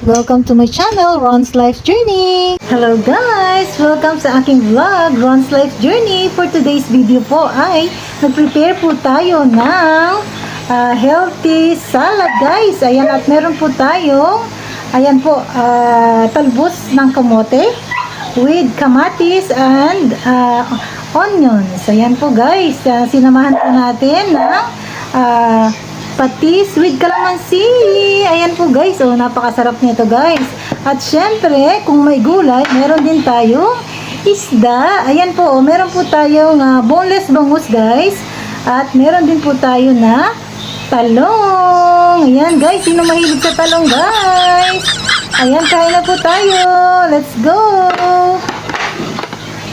Welcome to my channel, Ron's Life Journey! Hello guys! Welcome sa aking vlog, Ron's Life Journey. For today's video po ay nag-prepare po tayo ng healthy salad guys. Ayan, at meron po tayong ayan po, talbos ng kamote with kamatis and onions. Ayan po guys, sinamahan po natin ng patis with calamansi. Ayan po guys. Oh, napakasarap nito guys. At syempre, kung may gulay, meron din tayong isda. Ayan po. Oh, meron po tayong boneless bangus guys. At meron din po tayo na talong. Ayan guys. Sino mahilig sa talong guys? Ayan, kain na po tayo. Let's go.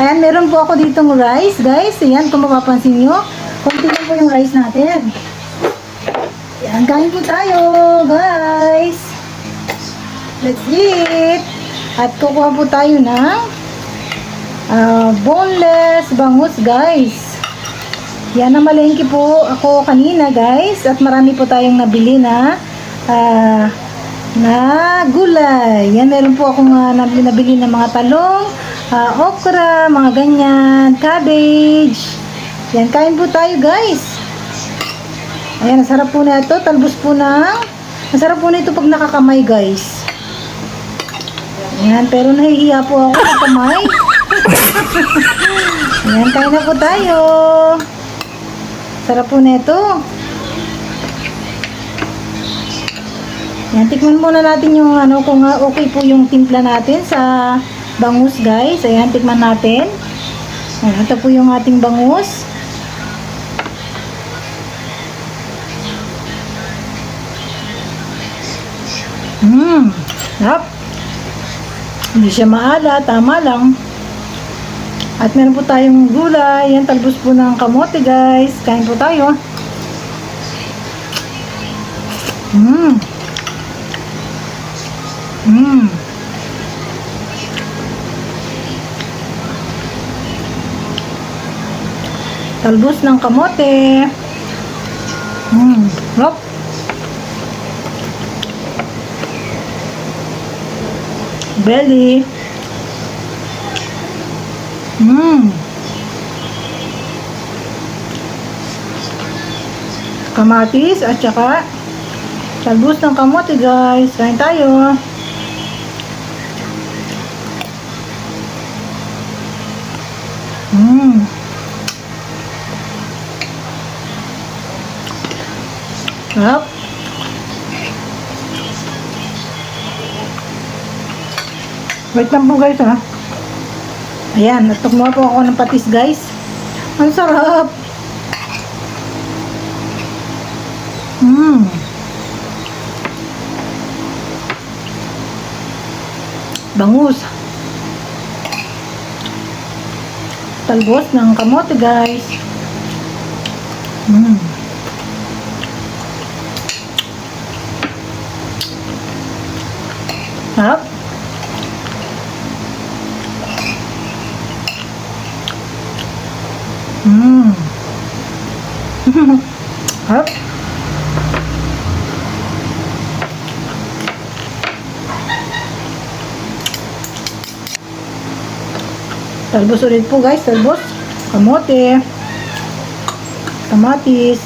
Ayan, meron po ako ditong rice guys. Ayan, kung mapapansin nyo, konti lang po yung rice natin. Yan, kain po tayo, guys. Let's eat. At kukuha po tayo ng boneless bangus, guys. Yan, namalengke po ako kanina, guys. At marami po tayong nabili na gulay. Yan, meron po akong nabili na mga talong, okra, mga ganyan, cabbage. Yan, kain po tayo, guys. Ayan, nasarap po na ito. Talbos po na. Masarap po na ito pag nakakamay, guys. Ayan, pero nahihiya po ako sa kamay. Ayan, kain na po tayo. Sarap po na ito. Ayan, tikman muna natin yung kung okay po yung timpla natin sa bangus, guys. Ayan, tikman natin. Ayan, ito po yung ating bangus. Sarap. Hindi siya maala, tama lang. At meron po tayong gulay. Yan, talbos po ng kamote, guys. Kain po tayo. Talbos ng kamote. Sarap. Belly. Kamatis at saka talbos ng kamote guys. Kain tayo. Sarap. Wait lang po guys ha. Ayan, natukmuha po ako ng patis guys. Ang sarap. Bangus. Talbos ng kamote guys. Sarap. Harap. Talbos ulit po guys, talbos kamote, kamatis.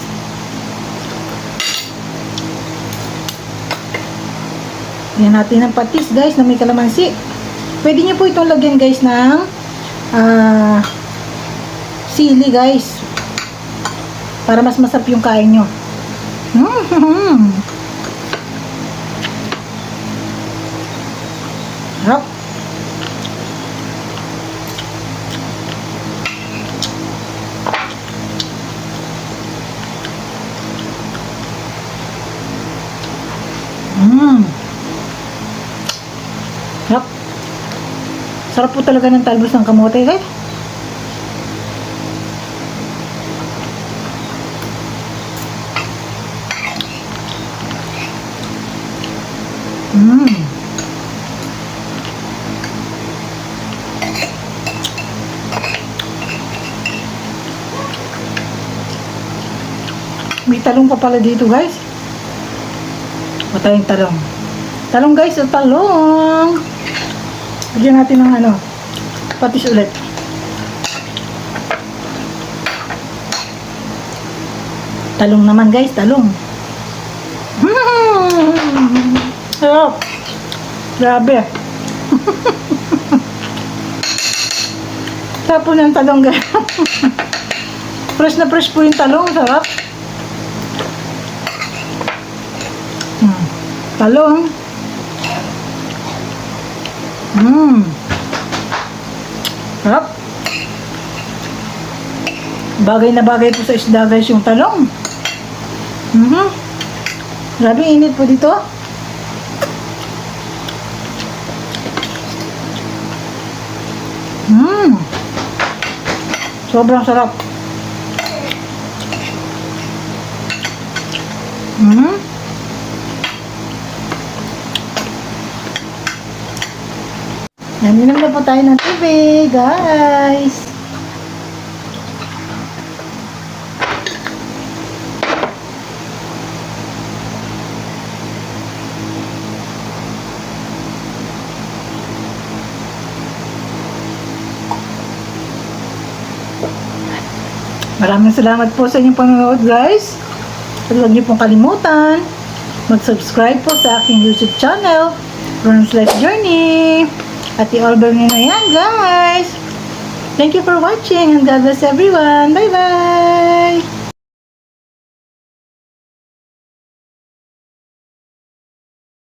Yan natin ang patis guys na may kalamansi. Pwede nyo po itong lagyan guys ng sili guys para mas masarap yung kain nyo. Sarap. Sarap. Sarap po talaga ng talbos ng kamote guys. May talong pa pala dito guys. Patayong talong. Talong guys, o talong. Lagyan natin ng ano, patis ulit. Talong naman guys, talong. Sarap. Grabe. Sarap po ng talong guys. Fresh na fresh po yung talong. Sarap. Talong. Sarap. Bagay na bagay po sa isda guys yung talong. Grabe init po dito. Sobrang sarap. Naminom na po tayo ng tubig, guys. Maraming salamat po sa inyong panonood guys. At huwag niyo pong kalimutan mag-subscribe po sa aking YouTube channel, Ron's Life Journey. At i-all bell nyo na yan guys. Thank you for watching and God bless everyone. Bye bye!